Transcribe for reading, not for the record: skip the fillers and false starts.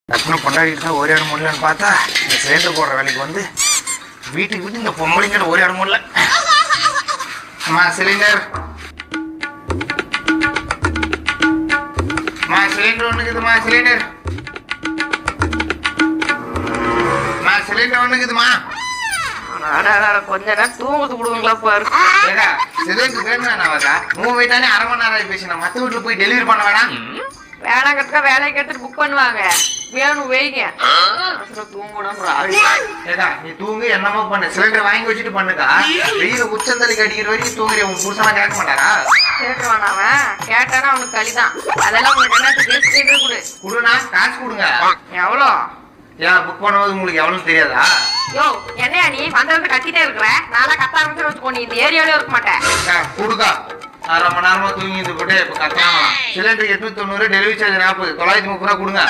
டக்குனு கொண்டாடிட்டு தான் ஒரே இடம் முடியலன்னு பார்த்தா இந்த சிலிண்டர் போடுற வேலைக்கு வந்து வீட்டுக்கு வீட்டு இந்த பொம்பளைங்கிற ஒரே இடம் முடியல. அம்மா சிலிண்டர், அம்மா சிலிண்டர் ஒண்ணுக்குதுமா, சிலிண்டர், அம்மா சிலிண்டர் ஒண்ணுக்குதுமா. கொஞ்ச நேரம் தூங்குது கொடுங்களா பாரு. சிலிண்டர் வேணும்னாவதா உன் வீட்டாலே அரை மணி நேரம் பேசினா மற்ற வீட்டுல போய் டெலிவரி பண்ண வேணாம். வேணாங்கிறதுக்கா வேலையை கேட்டு புக் பண்ணுவாங்க. வேணும் வைங்க. நீ தூங்கு என்னமோ பண்ணு, சிலிண்டர் வாங்கி வச்சுட்டு பண்ணுக்கா. வெயில் உச்சந்தலைக்கு அடிக்கிற வரைக்கும் தூங்குற உங்க புருஷனா கேட்க மாட்டாரா? கேட்டு வேணாவன் கேட்டானா அவனுக்கு களிதான். அதெல்லாம் உங்களுக்கு என்ன கொடு கொடுனா காசு கொடுங்க. எவ்வளோ? ஏன் புக் பண்ணுவது உங்களுக்கு எவ்வளவு தெரியாதா? யோ என்னையா நீ வந்தவங்க கத்திட்டே இருக்கிற? நானா கத்த ஆரம்பிச்சு வச்சுக்கோ, நீ இந்த ஏரியாவிலே இருக்க மாட்டேன். கொடுக்கா. அரை மணி நேரமா தூங்கி இருந்து போட்டு இப்ப கத்தலாம். சிலிண்டர் 890, டெலிவரி சார்ஜ் 40, 930 ரூபா கொடுங்க.